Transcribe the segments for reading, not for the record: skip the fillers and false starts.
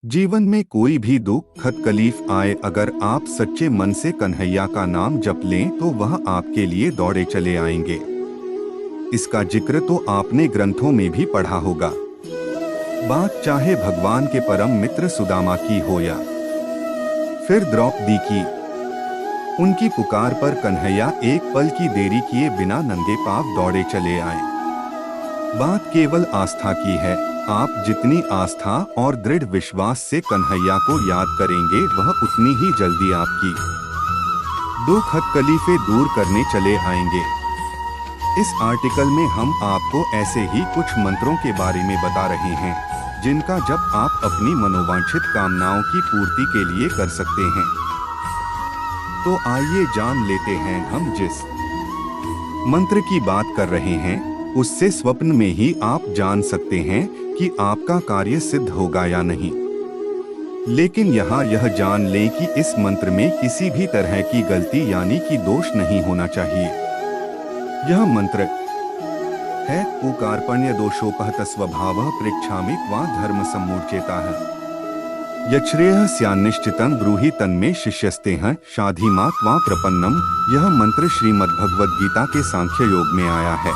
जीवन में कोई भी दुख तकलीफ आए, अगर आप सच्चे मन से कन्हैया का नाम जप लें तो वह आपके लिए दौड़े चले आएंगे। इसका जिक्र तो आपने ग्रंथों में भी पढ़ा होगा। बात चाहे भगवान के परम मित्र सुदामा की हो या फिर द्रौपदी की, उनकी पुकार पर कन्हैया एक पल की देरी किए बिना नंगे पांव दौड़े चले आए। बात केवल आस्था की है। आप जितनी आस्था और दृढ़ विश्वास से कन्हैया को याद करेंगे, वह उतनी ही जल्दी आपकी दुख तकलीफें दूर करने चले आएंगे। इस आर्टिकल में हम आपको ऐसे ही कुछ मंत्रों के बारे में बता रहे हैं जिनका जप आप अपनी मनोवांछित कामनाओं की पूर्ति के लिए कर सकते हैं। तो आइए जान लेते हैं हम जिस मंत्र की बात कर रहे हैं उससे स्वप्न में ही आप जान सकते हैं कि आपका कार्य सिद्ध होगा या नहीं। लेकिन यहाँ यह जान लें कि इस मंत्र में किसी भी तरह की गलती यानी कि दोष नहीं होना चाहिए। यह मंत्र है उकारपण्य दोषोपहत स्वभावः पृच्छामि त्वां धर्म सम्मूर्छेता है यच्छ्रेयः स्यान्निश्चितं ब्रूहि तन्मे शिष्यस्तेह शाधीमा त्वां प्रपन्नम। यह मंत्र श्रीमद्भगवद गीता के सांख्य योग में आया है।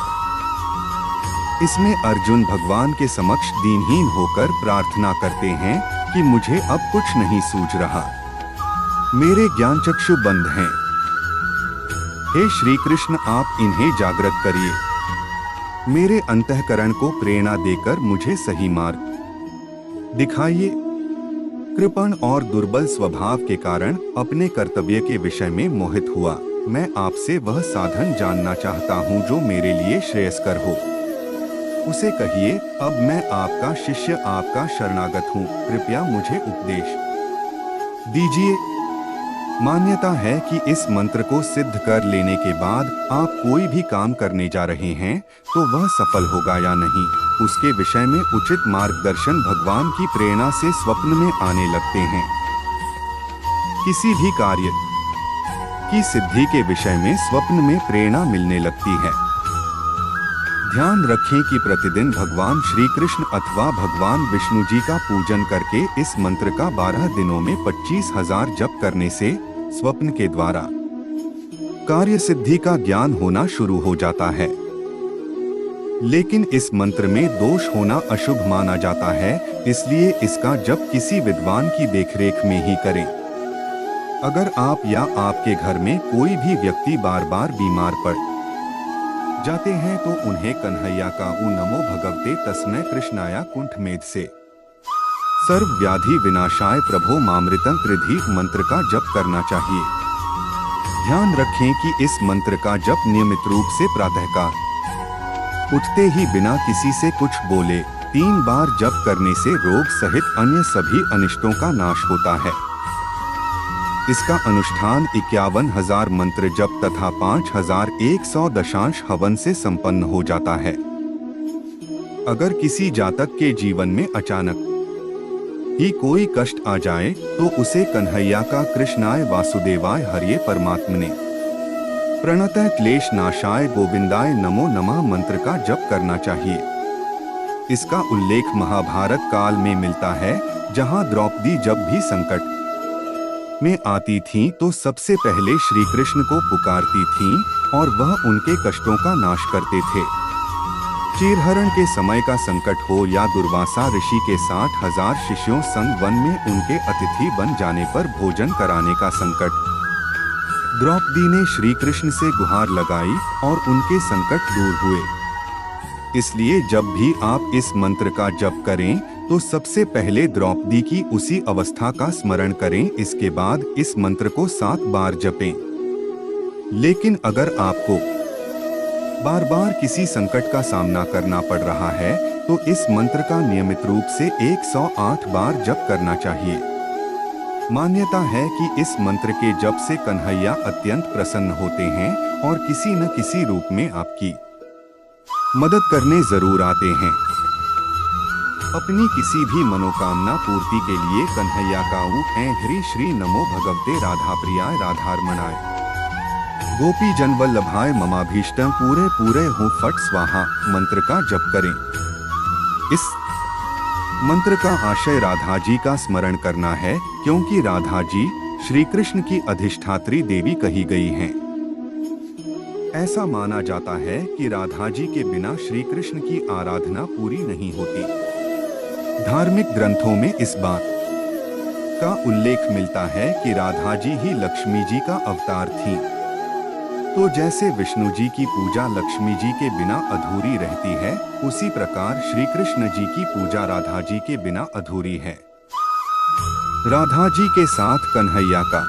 इसमें अर्जुन भगवान के समक्ष दीनहीन होकर प्रार्थना करते हैं कि मुझे अब कुछ नहीं सूझ रहा, मेरे ज्ञान चक्षु बंद हैं। हे श्री कृष्ण, आप इन्हें जागृत करिए, मेरे अंतःकरण को प्रेरणा देकर मुझे सही मार्ग दिखाइए। कृपण और दुर्बल स्वभाव के कारण अपने कर्तव्य के विषय में मोहित हुआ मैं आपसे वह साधन जानना चाहता हूँ जो मेरे लिए श्रेयस्कर हो। उसे कहिए, अब मैं आपका शिष्य, आपका शरणागत हूँ, कृपया मुझे उपदेश दीजिए। मान्यता है कि इस मंत्र को सिद्ध कर लेने के बाद आप कोई भी काम करने जा रहे हैं तो वह सफल होगा या नहीं, उसके विषय में उचित मार्गदर्शन भगवान की प्रेरणा से स्वप्न में आने लगते हैं। किसी भी कार्य की सिद्धि के विषय में स्वप्न में प्रेरणा मिलने लगती है। ध्यान रखें कि प्रतिदिन भगवान श्री कृष्ण अथवा भगवान विष्णु जी का पूजन करके इस मंत्र का 12 दिनों में 25,000 जप करने से स्वप्न के द्वारा कार्य सिद्धि का ज्ञान होना शुरू हो जाता है। लेकिन इस मंत्र में दोष होना अशुभ माना जाता है, इसलिए इसका जप किसी विद्वान की देखरेख में ही करें। अगर आप या आपके घर में कोई भी व्यक्ति बार बार बीमार पड़ जाते हैं तो उन्हें कन्हैया का ऊ नमो भगवते तस्मै कृष्णाया कुंठमेध से सर्व व्याधि विनाशाय प्रभो मामृतं त्रिधि मंत्र का जप करना चाहिए। ध्यान रखें कि इस मंत्र का जप नियमित रूप से प्रातःकाल उठते ही बिना किसी से कुछ बोले 3 बार जप करने से रोग सहित अन्य सभी अनिष्टों का नाश होता है। इसका अनुष्ठान 51,000 मंत्र जप तथा 5,100 दशांश हवन से संपन्न हो जाता है। अगर किसी जातक के जीवन में अचानक ही कोई कष्ट आ जाए तो उसे कन्हैया का कृष्णाय वासुदेवाय हरिये परमात्मने प्रणतः क्लेश नाशाय गोविंदाय नमो नमः मंत्र का जप करना चाहिए। इसका उल्लेख महाभारत काल में मिलता है, जहां द्रौपदी जब भी संकट में आती थीं तो सबसे पहले श्री कृष्ण को पुकारती थीं और वह उनके कष्टों का नाश करते थे। चीरहरण के समय का संकट हो या दुर्वासा ऋषि के 60,000 शिष्यों संग वन में उनके अतिथि बन जाने पर भोजन कराने का संकट, द्रौपदी ने श्री कृष्ण से गुहार लगाई और उनके संकट दूर हुए। इसलिए जब भी आप इस मंत्र का जप करें तो सबसे पहले द्रौपदी की उसी अवस्था का स्मरण करें, इसके बाद इस मंत्र को 7 बार जपें। लेकिन अगर आपको बार बार किसी संकट का सामना करना पड़ रहा है तो इस मंत्र का नियमित रूप से 108 बार जप करना चाहिए। मान्यता है कि इस मंत्र के जप से कन्हैया अत्यंत प्रसन्न होते हैं और किसी न किसी रूप में आपकी मदद करने जरूर आते हैं। अपनी किसी भी मनोकामना पूर्ति के लिए कन्हैया का हरि श्री नमो भगवते राधाप्रियाय राधारमणाय गोपी जन वल्लभाय ममाभीष्टं पूरे पूरे हो फट स्वाहा मंत्र का जप करें। इस मंत्र का आशय राधा जी का स्मरण करना है, क्योंकि राधा जी श्री कृष्ण की अधिष्ठात्री देवी कही गई हैं। ऐसा माना जाता है कि राधा जी के बिना श्री कृष्ण की आराधना पूरी नहीं होती। धार्मिक ग्रंथों में इस बात का उल्लेख मिलता है कि राधा जी ही लक्ष्मी जी का अवतार थीं। तो जैसे विष्णु जी की पूजा लक्ष्मी जी के बिना अधूरी रहती है, उसी प्रकार श्री कृष्ण जी की पूजा राधा जी के बिना अधूरी है। राधा जी के साथ कन्हैया का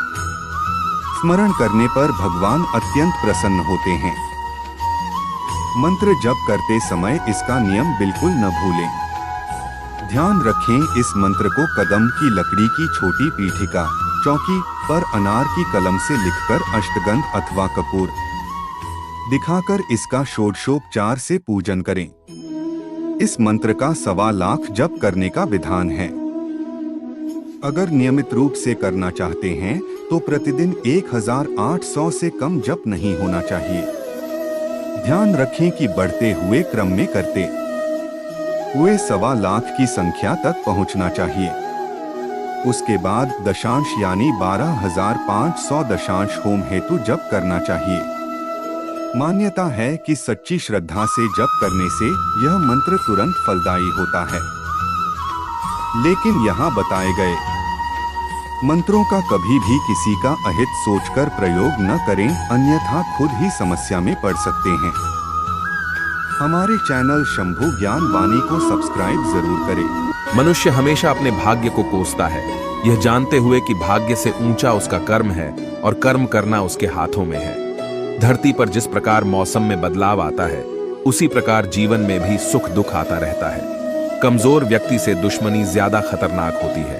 स्मरण करने पर भगवान अत्यंत प्रसन्न होते हैं। मंत्र जप करते समय इसका नियम बिल्कुल न भूलें। ध्यान रखें, इस मंत्र को कदम की लकड़ी की छोटी पीठिका चौकी पर अनार की कलम से लिखकर अष्टगंध अथवा कपूर दिखाकर इसका षोडशोपचार से पूजन करें। इस मंत्र का 1.25 लाख जप करने का विधान है। अगर नियमित रूप से करना चाहते हैं तो प्रतिदिन 1800 से कम जप नहीं होना चाहिए। ध्यान रखें कि बढ़ते हुए क्रम में करते हुए 1.25 लाख की संख्या तक पहुंचना चाहिए। उसके बाद दशांश यानी 12,500 दशांश होम हेतु जप करना चाहिए। मान्यता है कि सच्ची श्रद्धा से जप करने से यह मंत्र तुरंत फलदायी होता है। लेकिन यहाँ बताए गए मंत्रों का कभी भी किसी का अहित सोचकर प्रयोग न करें, अन्यथा खुद ही समस्या में पड़ सकते हैं। हमारे चैनल शंभु ज्ञान वाणी को सब्सक्राइब जरूर करें। मनुष्य हमेशा अपने भाग्य को कोसता है, यह जानते हुए कि भाग्य से ऊंचा उसका कर्म है और कर्म करना उसके हाथों में है। धरती पर जिस प्रकार मौसम में बदलाव आता है, उसी प्रकार जीवन में भी सुख दुख आता रहता है। कमजोर व्यक्ति से दुश्मनी ज्यादा खतरनाक होती है,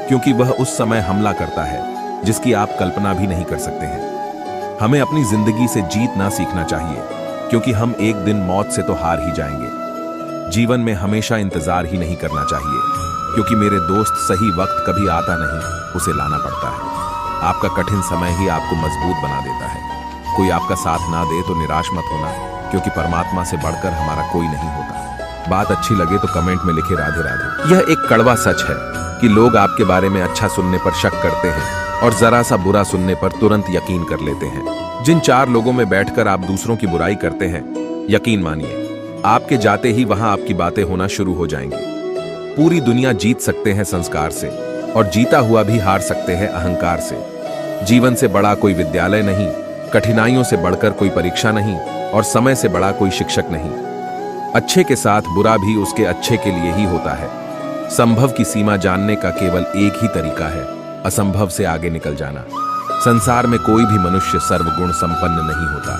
क्योंकि वह उस समय हमला करता है जिसकी आप कल्पना भी नहीं कर सकते हैं। हमें अपनी जिंदगी से जीतना सीखना चाहिए, क्योंकि हम एक दिन मौत से तो हार ही जाएंगे। जीवन में हमेशा इंतजार ही नहीं करना चाहिए, क्योंकि मेरे दोस्त सही वक्त कभी आता नहीं, उसे लाना पड़ता है। आपका कठिन समय ही आपको मजबूत बना देता है। कोई आपका साथ ना दे तो निराश मत होना, क्योंकि परमात्मा से बढ़कर हमारा कोई नहीं होता। बात अच्छी लगे तो कमेंट में लिखे राधे राधे। यह एक कड़वा सच है कि लोग आपके बारे में अच्छा सुनने पर शक करते हैं और जरा सा बुरा सुनने पर तुरंत यकीन कर लेते हैं। जिन 4 लोगों में बैठकर आप दूसरों की बुराई करते हैं, यकीन मानिए आपके जाते ही वहां आपकी बातें होना शुरू हो जाएंगी। पूरी दुनिया जीत सकते हैं संस्कार से, और जीता हुआ भी हार सकते हैं अहंकार से। जीवन से बड़ा कोई विद्यालय नहीं, कठिनाइयों से बढ़कर कोई परीक्षा नहीं, और समय से बड़ा कोई शिक्षक नहीं। अच्छे के साथ बुरा भी उसके अच्छे के लिए ही होता है। संभव की सीमा जानने का केवल एक ही तरीका है, असंभव से आगे निकल जाना। संसार में कोई भी मनुष्य सर्वगुण संपन्न नहीं होता,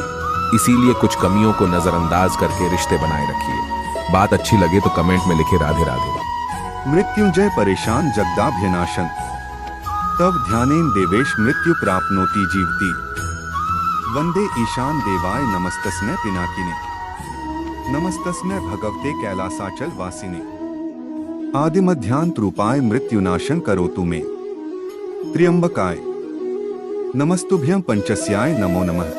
इसीलिए कुछ कमियों को नजरअंदाज करके रिश्ते बनाए रखिए। बात अच्छी लगे तो कमेंट में लिखे राधे राधे। मृत्युंजय परेशान जगदाभ्यनाशन तब ध्यानेन देवेश मृत्यु प्राप्नोति जीवति वंदे ईशान देवाय नमस्तस्मै पिनाकिने नमस्तस्मै भगवते कैलासाचल वासिने आदिमध्यांत रूपाय मृत्युनाशन करोतु मे त्र्यंबकाय नमस्तुभ्यं पंचस्याय नमो नमः।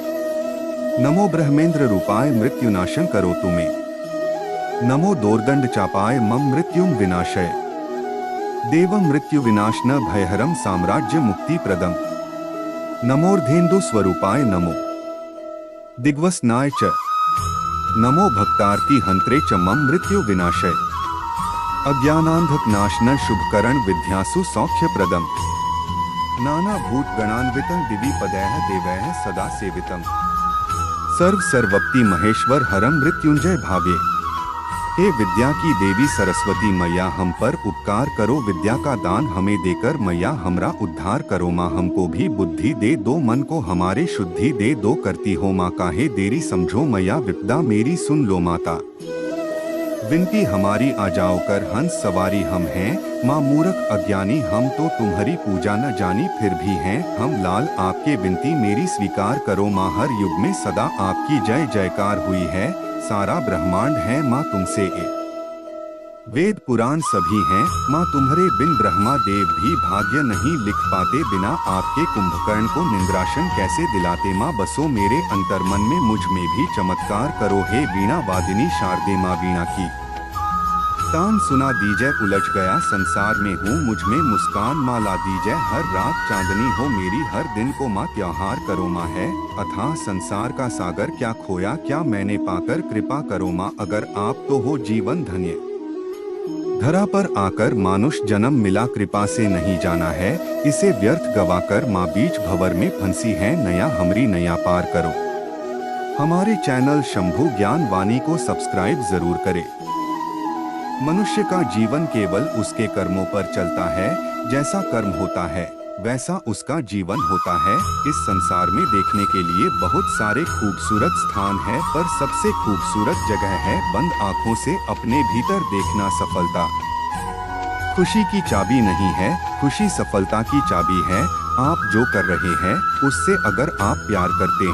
नमो ब्रह्मेंद्र रूपाय मृत्युनाशन करोतु मे नमो दोर्दंड चापाय मम मृत्युम विनाशय देवं मृत्यु विनाशन भयहरम साम्राज्य मुक्ति प्रदम नमोर्धेन्दु स्वरूपाय नमो दिग्वसनाय च नमो भक्तार्ति हंत्रे च मम मृत्यु विनाशय अज्ञानांधक नाशन शुभकरण विद्यासु सौख्य प्रदम नाना भूत गणान्वितं दिवि पदैः देवैः सदा सेवितम सर्व सर्वप्ति महेश्वर हरम मृत्युंजय भावे। हे विद्या की देवी सरस्वती मैया, हम पर उपकार करो, विद्या का दान हमें देकर मैया हमरा उद्धार करो। माँ हमको भी बुद्धि दे दो, मन को हमारे शुद्धि दे दो, करती हो माँ काहे देरी, समझो मैया विपदा मेरी सुन लो माता। विनती हमारी आ जाओ कर हंस सवारी हम हैं, माँ मूर्ख अज्ञानी हम तो तुम्हारी पूजा न जानी फिर भी हैं हम लाल आपके, विनती मेरी स्वीकार करो माँ। हर युग में सदा आपकी जय जयकार हुई है, सारा ब्रह्मांड है माँ तुमसे एक। वेद पुराण सभी हैं माँ तुम्हारे बिन, ब्रह्मा देव भी भाग्य नहीं लिख पाते, बिना आपके कुंभकर्ण को निंद्रासन कैसे दिलाते। माँ बसो मेरे अंतर्मन में, मुझ में भी चमत्कार करो, हे वीणा वादिनी शारदे माँ वीणा की तान सुना दीजै उलझ गया संसार में हूँ मुझ में मुस्कान माँ ला दीजै हर रात चांदनी हो मेरी हर दिन को माँ त्योहार करो माँ है अथाह संसार का सागर क्या खोया क्या मैंने पाकर कृपा करो माँ अगर आप तो हो जीवन धन्य। धरा पर आकर मानुष जन्म मिला कृपा से नहीं जाना है इसे व्यर्थ गवाकर माँ बीच भंवर में फंसी है नया हमरी नया पार करो। हमारे चैनल शंभु ज्ञान वाणी को सब्सक्राइब जरूर करें। मनुष्य का जीवन केवल उसके कर्मों पर चलता है जैसा कर्म होता है वैसा उसका जीवन होता है। इस संसार में देखने के लिए बहुत सारे खूबसूरत स्थान है पर सबसे खूबसूरत जगह है बंद आँखों से अपने भीतर देखना सफलता। खुशी की चाबी नहीं है खुशी सफलता की चाबी है। आप जो कर रहे हैं उससे अगर आप प्यार करते हैं